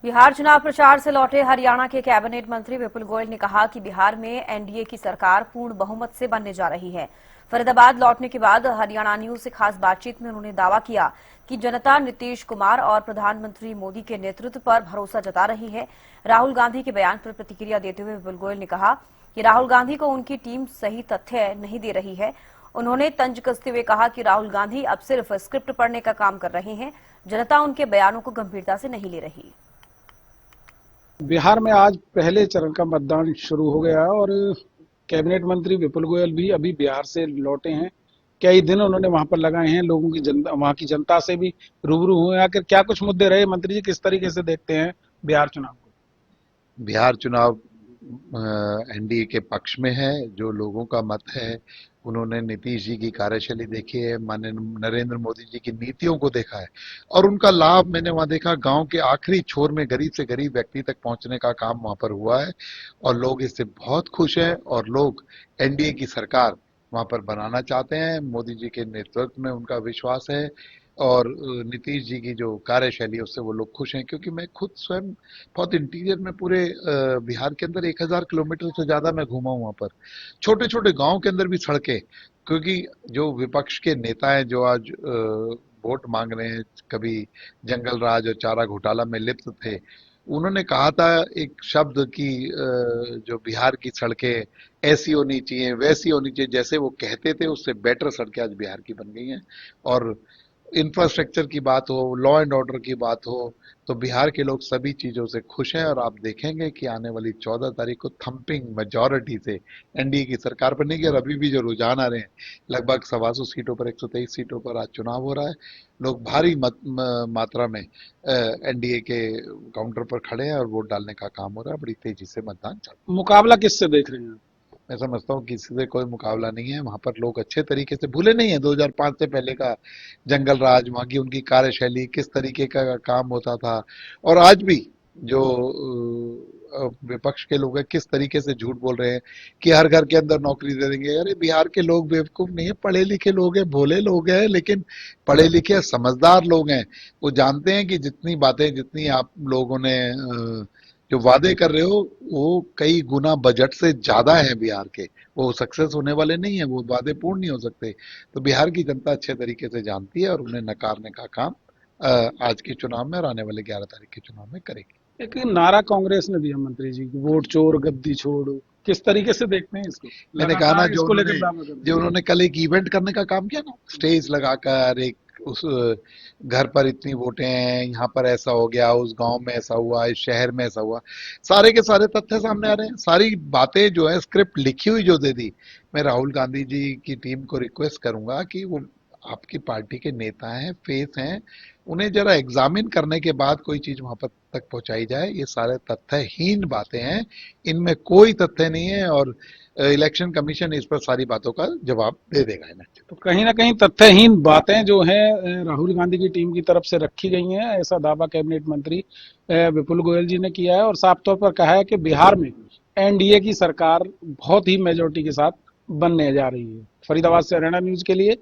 बिहार चुनाव प्रचार से लौटे हरियाणा के कैबिनेट मंत्री विपुल गोयल ने कहा कि बिहार में एनडीए की सरकार पूर्ण बहुमत से बनने जा रही है। फरीदाबाद लौटने के बाद हरियाणा न्यूज से खास बातचीत में उन्होंने दावा किया कि जनता नीतीश कुमार और प्रधानमंत्री मोदी के नेतृत्व पर भरोसा जता रही है। राहुल गांधी के बयान पर प्रतिक्रिया देते हुए विपुल गोयल ने कहा कि राहुल गांधी को उनकी टीम सही तथ्य नहीं दे रही है। उन्होंने तंज कसते हुए कहा कि राहुल गांधी अब सिर्फ स्क्रिप्ट पढ़ने का काम कर रहे हैं, जनता उनके बयानों को गंभीरता से नहीं ले रही। बिहार में आज पहले चरण का मतदान शुरू हो गया और कैबिनेट मंत्री विपुल गोयल भी अभी बिहार से लौटे हैं। कई दिन उन्होंने वहां पर लगाए हैं, लोगों की जनता, वहां की जनता से भी रूबरू हुए। आखिर क्या कुछ मुद्दे रहे मंत्री जी, किस तरीके से देखते हैं बिहार चुनाव को? बिहार चुनाव एनडीए के पक्ष में है। जो लोगों का मत है, उन्होंने नीतीश जी की कार्यशैली देखी है, माननीय नरेंद्र मोदी जी की नीतियों को देखा है और उनका लाभ मैंने वहां देखा। गांव के आखिरी छोर में गरीब से गरीब व्यक्ति तक पहुंचने का काम वहां पर हुआ है और लोग इससे बहुत खुश हैं और लोग एनडीए की सरकार वहां पर बनाना चाहते हैं। मोदी जी के नेतृत्व में उनका विश्वास है और नीतीश जी की जो कार्यशैली है उससे वो लोग खुश हैं। क्योंकि मैं खुद स्वयं बहुत इंटीरियर में पूरे बिहार के अंदर 1000 किलोमीटर से ज्यादा मैं घूमा हूं वहां पर। छोटे छोटे गांव के अंदर भी सड़कें, क्योंकि जो विपक्ष के नेता हैं जो आज वोट मांग रहे हैं, कभी जंगल राज और चारा घोटाला में लिप्त थे, उन्होंने कहा था एक शब्द कि जो बिहार की सड़कें ऐसी होनी चाहिए वैसी होनी चाहिए, जैसे वो कहते थे उससे बेटर सड़कें आज बिहार की बन गई हैं। और इंफ्रास्ट्रक्चर की बात हो, लॉ एंड ऑर्डर की बात हो, तो बिहार के लोग सभी चीजों से खुश हैं और आप देखेंगे कि आने वाली 14 तारीख को थंपिंग मेजॉरिटी से एनडीए की सरकार बनेगी। और अभी भी जो रुझान आ रहे हैं, लगभग 125 सीटों पर, 123 सीटों पर आज चुनाव हो रहा है। लोग भारी मात्रा में एनडीए के काउंटर पर खड़े हैं और वोट डालने का काम हो रहा है। बड़ी तेजी से मतदान चल रहा है। मुकाबला किससे देख रहे हैं? मैं समझता हूँ किसी से कोई मुकाबला नहीं है। वहां पर लोग अच्छे तरीके से भूले नहीं है 2005 से पहले का जंगल राज, वहां की उनकी कार्यशैली, किस तरीके का काम होता था। और आज भी जो विपक्ष के लोग हैं किस तरीके से झूठ बोल रहे हैं कि हर घर के अंदर नौकरी दे देंगे। अरे बिहार के लोग बेवकूफ नहीं है, पढ़े लिखे लोग हैं, भोले लोग हैं, लेकिन पढ़े लिखे समझदार लोग हैं। वो जानते हैं कि जितनी बातें, जितनी आप लोगों ने जो वादे कर रहे हो, वो कई गुना बजट से ज्यादा है बिहार के। वो सक्सेस होने वाले नहीं है, वो वादे पूर्ण नहीं हो सकते। तो बिहार की जनता अच्छे तरीके से जानती है और उन्हें नकारने का काम आज के चुनाव में और आने वाले 11 तारीख के चुनाव में करेगी। एक नारा कांग्रेस ने दिया मंत्री जी, वोट चोर गद्दी छोड़, किस तरीके से देखते हैं इसको? मैंने कहा ना, इसको लेकर दावा कर जो उन्होंने कल एक इवेंट करने का काम किया ना, स्टेज लगाकर एक उस घर पर इतनी वोटें हैं, यहाँ पर ऐसा हो गया, उस गांव में ऐसा हुआ, इस शहर में ऐसा हुआ, सारे के सारे तथ्य सामने आ रहे हैं। सारी बातें जो है स्क्रिप्ट लिखी हुई जो दे दी। मैं राहुल गांधी जी की टीम को रिक्वेस्ट करूंगा कि वो आपकी पार्टी के नेता हैं, फेस हैं, उन्हें जरा एग्जामिन करने के बाद कोई चीज वहां पर तक पहुंचाई जाए। ये सारे तथ्यहीन बातें हैं, इनमें कोई तथ्य नहीं है और इलेक्शन कमीशन इस पर सारी बातों का जवाब दे देगा इन्हें। तो कहीं ना कहीं तथ्यहीन बातें जो हैं राहुल गांधी की टीम की तरफ से रखी गई हैं, ऐसा दावा कैबिनेट मंत्री विपुल गोयल जी ने किया है और साफ तौर पर कहा है कि बिहार में एनडीए की सरकार बहुत ही मेजोरिटी के साथ बनने जा रही है। फरीदाबाद से हरियाणा न्यूज के लिए